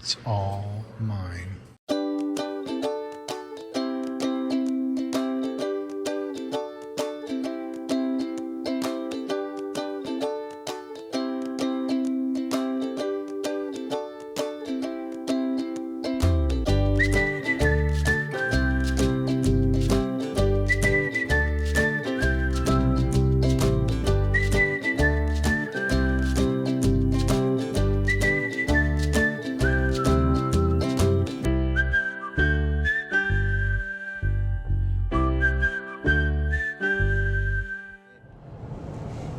It's all mine.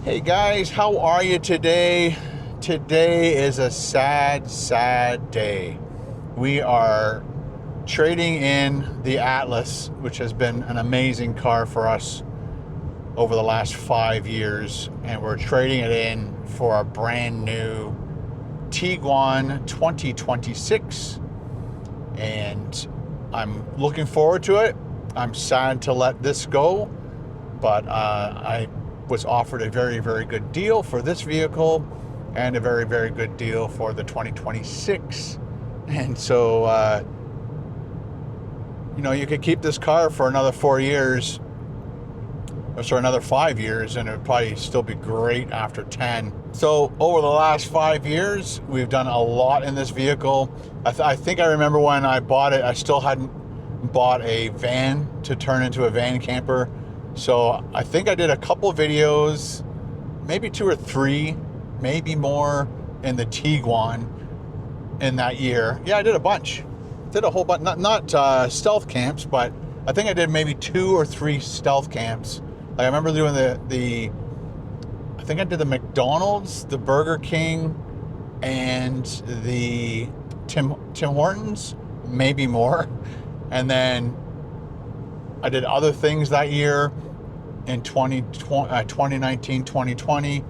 Hey guys, how are you today? Today is a sad, sad day. We are trading in the Atlas, which has been an amazing car for us over the last 5 years, and we're trading it in for a brand new Tiguan 2026, and I'm looking forward to it. I'm sad to let this go, but I was offered a very, very good deal for this vehicle and a very, very good deal for the 2026. And so, you could keep this car for another 4 years, or sorry, another 5 years, and it would probably still be great after 10. So over the last 5 years, we've done a lot in this vehicle. I think I remember when I bought it, I still hadn't bought a van to turn into a van camper. So I think I did a couple videos, maybe 2 or 3, maybe more, in the Tiguan in that year. Yeah, I did a bunch. Did a whole bunch, not stealth camps, but I think I did maybe 2 or 3 stealth camps. Like I remember doing I think I did the McDonald's, the Burger King, and the Tim Hortons, maybe more. And then I did other things that year in 2019, 2020. Yeah,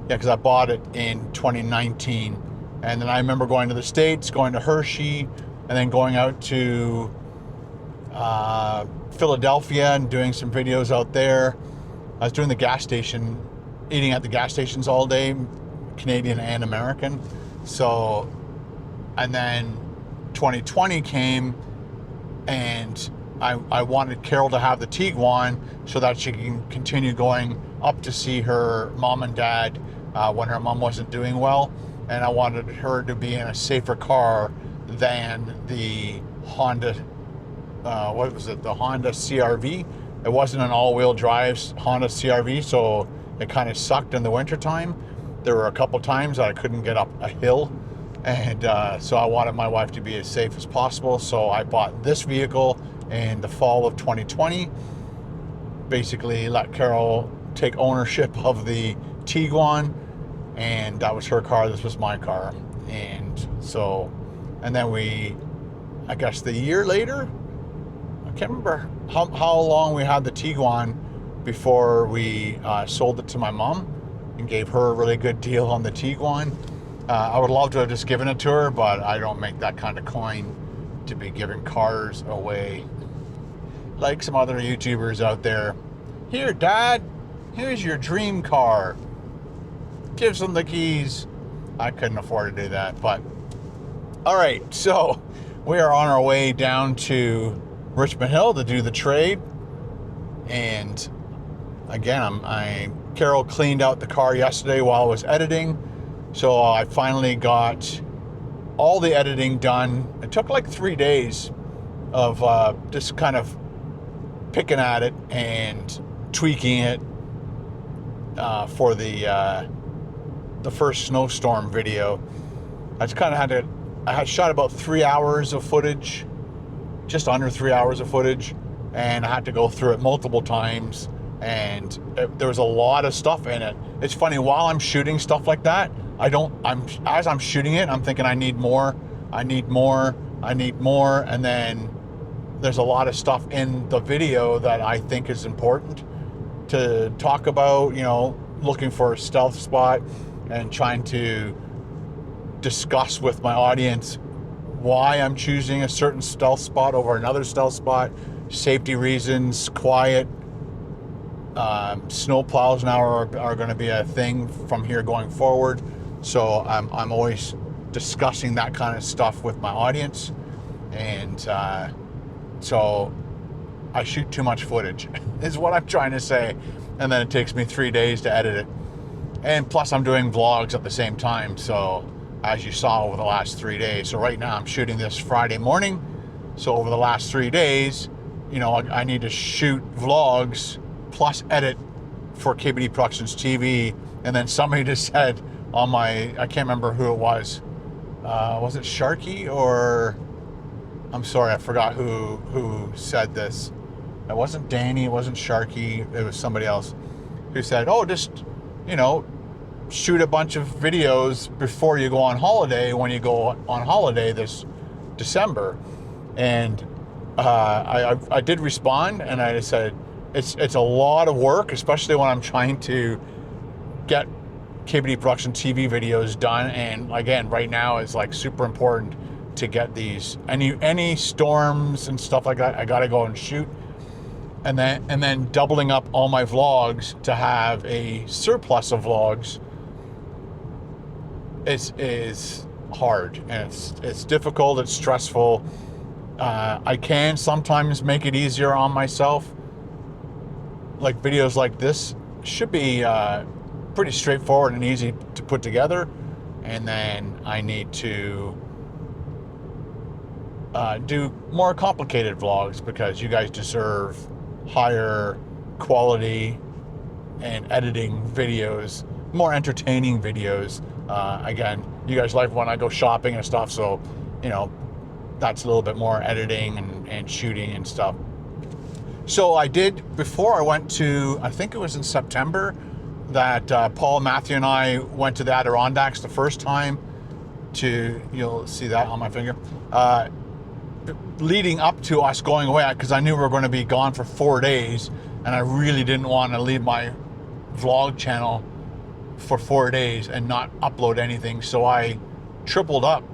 because I bought it in 2019. And then I remember going to the States, going to Hershey, and then going out to Philadelphia and doing some videos out there. I was doing the gas station, eating at the gas stations all day, Canadian and American. So, and then 2020 came, and I wanted Carol to have the Tiguan so that she can continue going up to see her mom and dad when her mom wasn't doing well. And I wanted her to be in a safer car than the Honda, the Honda CRV. It wasn't an all-wheel drive Honda CRV, so it kind of sucked in the wintertime. There were a couple times that I couldn't get up a hill. And so I wanted my wife to be as safe as possible. So I bought this vehicle in the fall of 2020. Basically let Carol take ownership of the Tiguan, and that was her car, this was my car. And so, and then I guess the year later, I can't remember how long we had the Tiguan before we sold it to my mom and gave her a really good deal on the Tiguan. I would love to have just given it to her, but I don't make that kind of coin to be giving cars away like some other YouTubers out there. Here, Dad, here's your dream car. Gives them the keys. I couldn't afford to do that, but all right. So we are on our way down to Richmond Hill to do the trade. And again, Carol cleaned out the car yesterday while I was editing. So I finally got all the editing done. It took like 3 days of just kind of picking at it and tweaking it for the first snowstorm video. I just kind of I had shot about 3 hours of footage, just under 3 hours of footage, and I had to go through it multiple times, and there was a lot of stuff in it. It's funny, while I'm shooting stuff like that, as I'm shooting it, I'm thinking I need more, and then there's a lot of stuff in the video that I think is important to talk about, looking for a stealth spot and trying to discuss with my audience why I'm choosing a certain stealth spot over another stealth spot, safety reasons, quiet. Snow plows now are going to be a thing from here going forward. So I'm always discussing that kind of stuff with my audience. And so I shoot too much footage is what I'm trying to say. And then it takes me 3 days to edit it. And plus I'm doing vlogs at the same time. So as you saw over the last 3 days. So right now I'm shooting this Friday morning. So over the last 3 days, you know, I need to shoot vlogs plus edit for KBD Productions TV. And then somebody just said on my, I can't remember who it was it Sharky or, I'm sorry, I forgot who said this. It wasn't Danny, it wasn't Sharky, it was somebody else who said, oh, just, you know, shoot a bunch of videos before you go on holiday when you go on holiday this December. And I did respond, and I said, it's a lot of work, especially when I'm trying to get KBD Production TV videos done. And again, right now is like super important to get these, any storms and stuff like that, I gotta go and shoot. And then doubling up all my vlogs to have a surplus of vlogs is hard, and it's difficult, it's stressful. I can sometimes make it easier on myself. Like videos like this should be pretty straightforward and easy to put together. And then I need to do more complicated vlogs because you guys deserve higher quality and editing videos, more entertaining videos. Again, you guys like when I go shopping and stuff, so you know that's a little bit more editing and shooting and stuff. So I did, before I went to, I think it was in September, that Paul, Matthew, and I went to the Adirondacks the first time to, you'll see that on my finger, leading up to us going away, because I knew we were going to be gone for 4 days, and I really didn't want to leave my vlog channel for 4 days and not upload anything. So I doubled up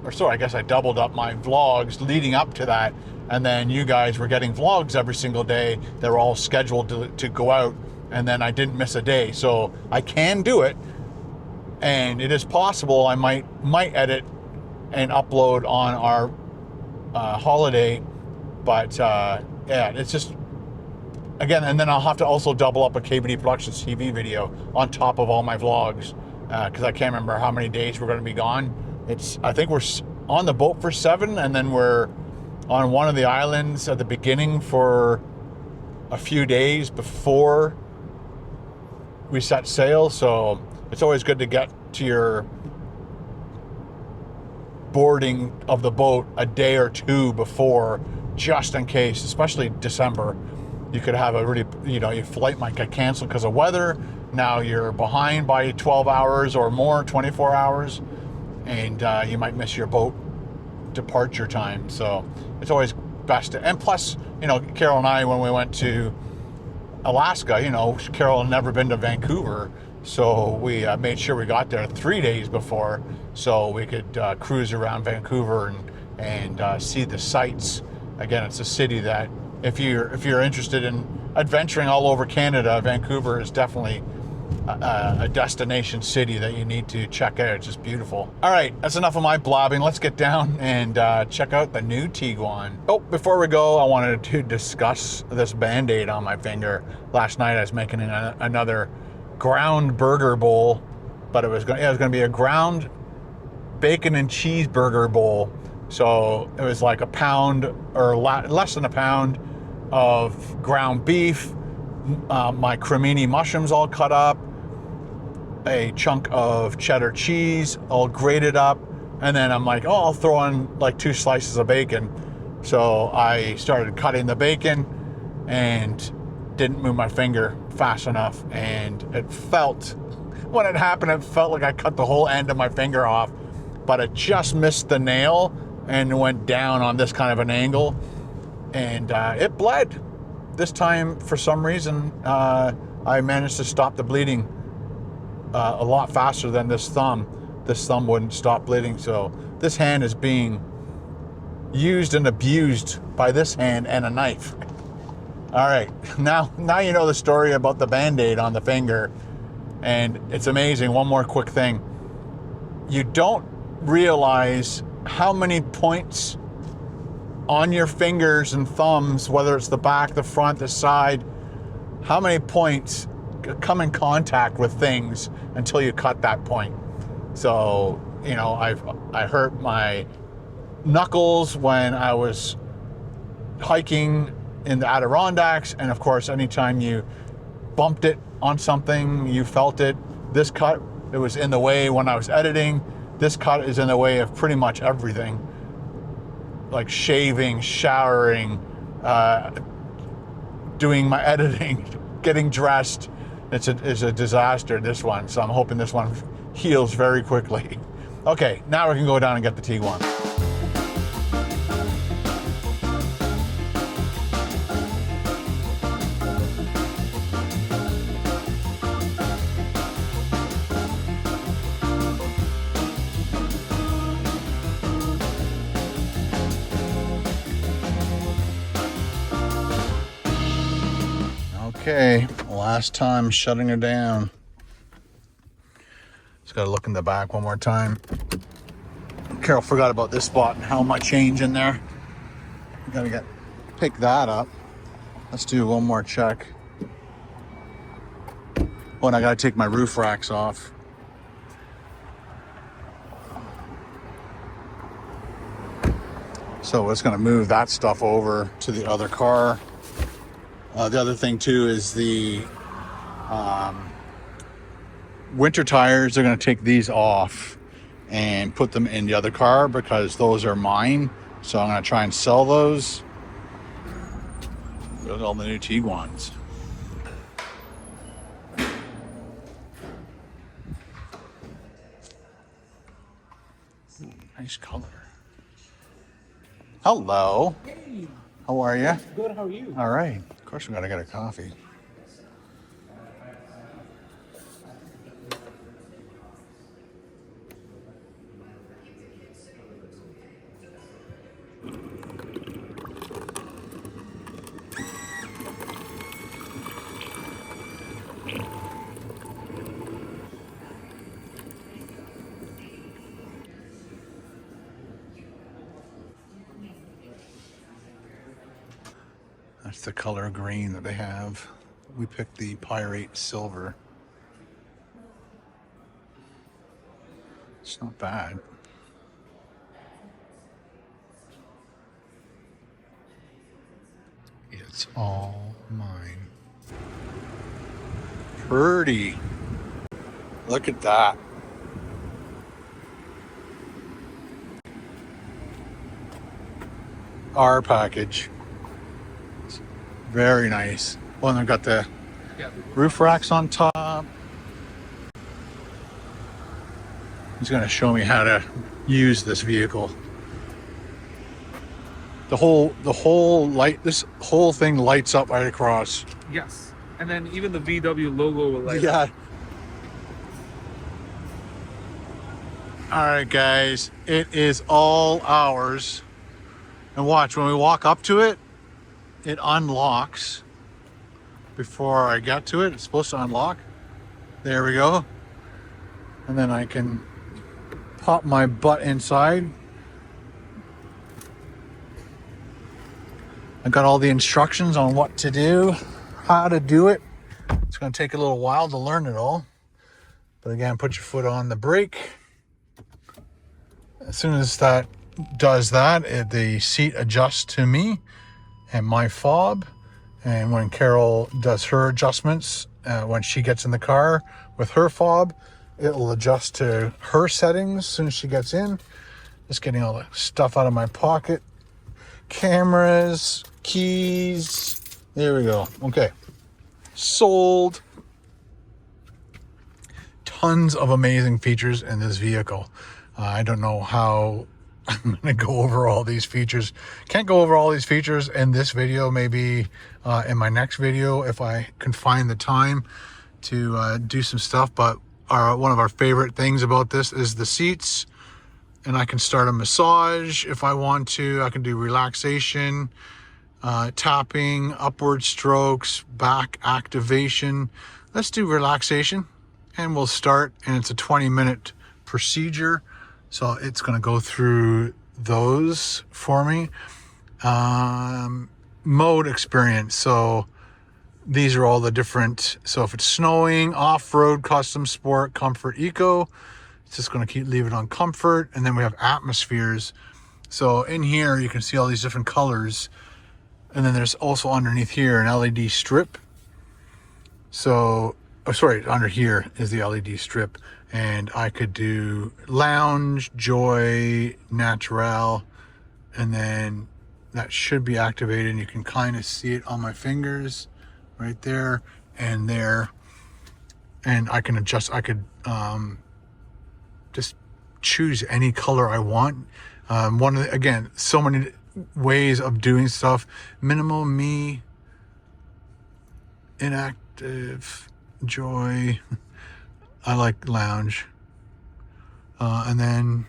my vlogs leading up to that. And then you guys were getting vlogs every single day. They were all scheduled to go out, and then I didn't miss a day. So I can do it, and it is possible I might edit and upload on our holiday. But yeah, it's just, again, and then I'll have to also double up a KBD Productions TV video on top of all my vlogs, because I can't remember how many days we're going to be gone. I think we're on the boat for 7, and then we're on one of the islands at the beginning for a few days before we set sail. So it's always good to get to your boarding of the boat a day or two before, just in case, especially December. You could have a really, your flight might get canceled because of weather. Now you're behind by 12 hours or more, 24 hours, and you might miss your boat departure time. So it's always best to, and plus, Carol and I, when we went to Alaska, Carol had never been to Vancouver, so we made sure we got there 3 days before so we could cruise around Vancouver and see the sights. Again, it's a city that if you're interested in adventuring all over Canada, Vancouver is definitely a destination city that you need to check out. It's just beautiful. All right, that's enough of my blabbing. Let's get down and check out the new Tiguan. Oh, before we go, I wanted to discuss this Band-Aid on my finger. Last night I was making another ground burger bowl, but it was going to be a ground bacon and cheeseburger bowl. So it was like a pound or less than a pound of ground beef, my cremini mushrooms all cut up, a chunk of cheddar cheese all grated up, and then I'm like, I'll throw in like 2 slices of bacon. So I started cutting the bacon and didn't move my finger fast enough, and when it happened, it felt like I cut the whole end of my finger off, but it just missed the nail and went down on this kind of an angle, and it bled. This time, for some reason, I managed to stop the bleeding a lot faster than this thumb. This thumb wouldn't stop bleeding, so this hand is being used and abused by this hand and a knife. All right, now you know the story about the Band-Aid on the finger, and it's amazing. One more quick thing. You don't realize how many points on your fingers and thumbs, whether it's the back, the front, the side, how many points come in contact with things until you cut that point. So, you know, I hurt my knuckles when I was hiking in the Adirondacks, and of course, anytime you bumped it on something, you felt it. This cut, it was in the way when I was editing. This cut is in the way of pretty much everything, like shaving, showering, doing my editing, getting dressed. It's a disaster, this one. So I'm hoping this one heals very quickly. Okay, now we can go down and get the Tiguan. Okay, last time shutting her down. Just gotta look in the back one more time. Carol forgot about this spot and how my change in there. Gotta pick that up. Let's do one more check. Oh, and I gotta take my roof racks off. So it's gonna move that stuff over to the other car. The other thing too is the winter tires. They're going to take these off and put them in the other car because those are mine. So I'm going to try and sell those. Those are all the new Tiguans. Ooh, nice color. Hello. Hey. How are you? Good, how are you? All right. Of course, we got to get a coffee. That's the color green that they have. We picked the Pyrite Silver. It's not bad. It's all mine. Pretty. Look at that. Our package. Very nice. Well, and I've got the roof racks on top. He's going to show me how to use this vehicle. The whole light, this whole thing lights up right across. Yes. And then even the VW logo will light Yeah. up. All right, guys, it is all ours. And watch, when we walk up to it, it unlocks before I get to it. It's supposed to unlock. There we go. And then I can pop my butt inside. I got all the instructions on what to do, how to do it. It's going to take a little while to learn it all. But again, put your foot on the brake. As soon as that does that, the seat adjusts to me and my fob. And when Carol does her adjustments, when she gets in the car with her fob, it'll adjust to her settings as soon as she gets in. Just getting all the stuff out of my pocket. Cameras, keys. There we go. Okay. Sold. Tons of amazing features in this vehicle. I don't know how I'm going to go over all these features. Can't go over all these features in this video. Maybe in my next video if I can find the time to do some stuff. But one of our favorite things about this is the seats. And I can start a massage if I want to. I can do relaxation, tapping, upward strokes, back activation. Let's do relaxation. And we'll start. And it's a 20-minute procedure. So it's going to go through those for me. Mode experience. So these are all the different. So if it's snowing, off-road, custom, sport, comfort, eco, it's just going to leave it on comfort. And then we have atmospheres. So in here, you can see all these different colors. And then there's also underneath here an LED strip. So, oh, sorry, under here is the LED strip. And I could do lounge, joy, natural, and then that should be activated. And you can kind of see it on my fingers right there and there. And I can adjust, I could just choose any color I want. Again, so many ways of doing stuff. Minimal, me, inactive, joy. I like lounge. And then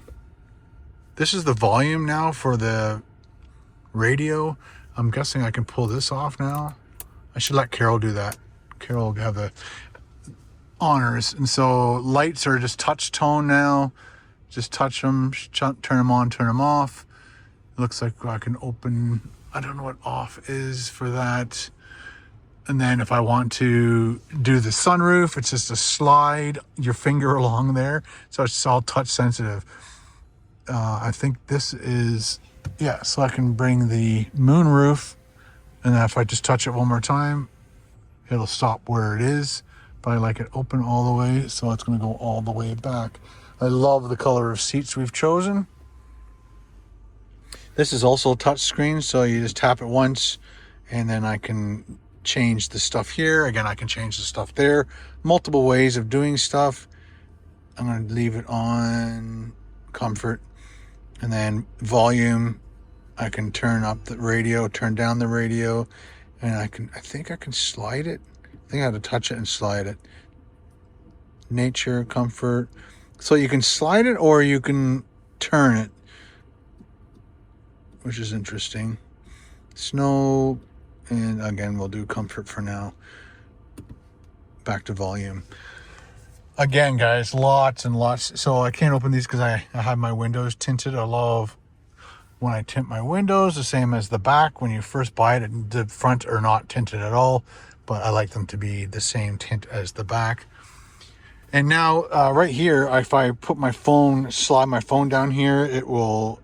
this is the volume now for the radio. I'm guessing I can pull this off now. I should let Carol do that. Carol will have the honors. And so lights are just touch tone now. Just touch them, turn them on, turn them off. It looks like I can open, I don't know what off is for that. And then if I want to do the sunroof, it's just a slide your finger along there. So it's all touch sensitive. I think this is, yeah, so I can bring the moonroof. And then if I just touch it one more time, it'll stop where it is. But I like it open all the way, so it's going to go all the way back. I love the color of seats we've chosen. This is also a touch screen, so you just tap it once, and then I can change the stuff here. Again, I can change the stuff there. Multiple ways of doing stuff. I'm going to leave it on comfort, and then volume. I can turn up the radio, turn down the radio, and I think I can slide it. I think I have to touch it and slide it. Nature, comfort. So you can slide it or you can turn it, which is interesting. Snow, and again, we'll do comfort for now. Back to volume. Again, guys, lots and lots. So I can't open these because I have my windows tinted. I love when I tint my windows, the same as the back. When you first buy it, the front are not tinted at all, but I like them to be the same tint as the back. And now right here, if I put my phone, slide my phone down here, it will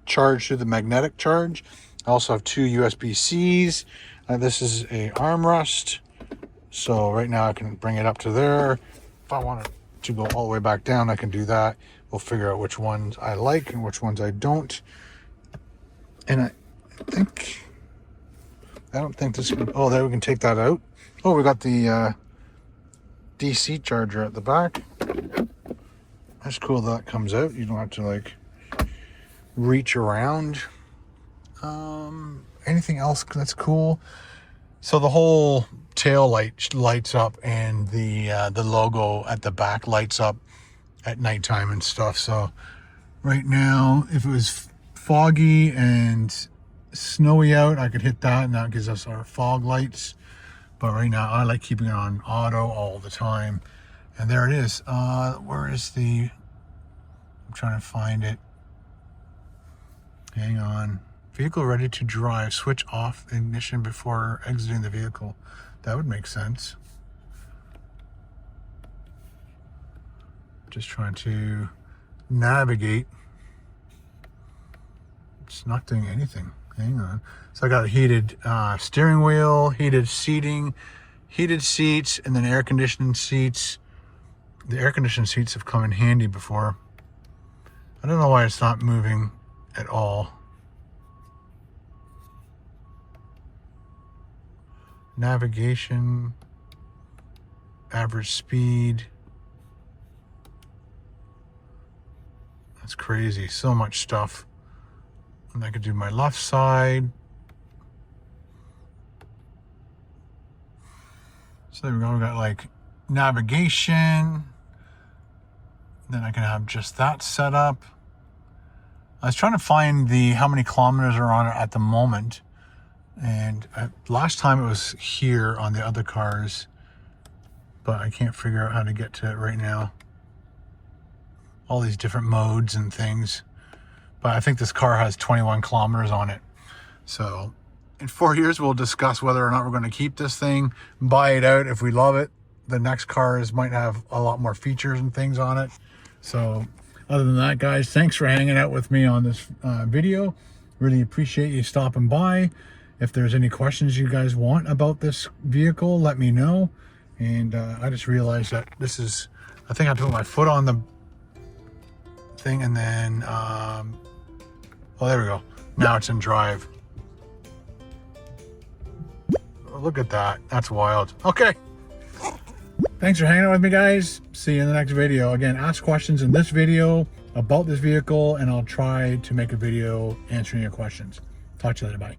charge through the magnetic charge. I also have two USB-Cs. This is a armrest. So right now I can bring it up to there. If I want it to go all the way back down, I can do that. We'll figure out which ones I like and which ones I don't. And I don't think this can, oh, there we can take that out. Oh, we got the DC charger at the back. That's cool that comes out. You don't have to like reach around. Anything else that's cool? So the whole tail light lights up, and the logo at the back lights up at nighttime and stuff. So right now, if it was foggy and snowy out, I could hit that, and that gives us our fog lights. But right now, I like keeping it on auto all the time. And there it is. Where is the... I'm trying to find it. Hang on. Vehicle ready to drive. Switch off ignition before exiting the vehicle. That would make sense. Just trying to navigate. It's not doing anything. Hang on. So I got a heated steering wheel, heated seating, heated seats, and then air conditioning seats. The air conditioning seats have come in handy before. I don't know why it's not moving at all. Navigation, average speed. That's crazy. So much stuff. And I could do my left side. So there we go. We got like navigation. Then I can have just that set up. I was trying to find how many kilometers are on it at the moment. And last time it was here on the other cars, but I can't figure out how to get to it right now. all these different modes and things. But I think this car has 21 kilometers on it. So in 4 years, we'll discuss whether or not we're going to keep this thing, buy it out if we love it. The next cars might have a lot more features and things on it. So other than that, guys, thanks for hanging out with me on this video. Really appreciate you stopping by. If there's any questions you guys want about this vehicle, let me know. And I just realized that this is, I think I have to put my foot on the thing and then, oh, there we go. Now it's in drive. Look at that. That's wild. Okay. Thanks for hanging out with me, guys. See you in the next video. Again, ask questions in this video about this vehicle, and I'll try to make a video answering your questions. Talk to you later. Bye.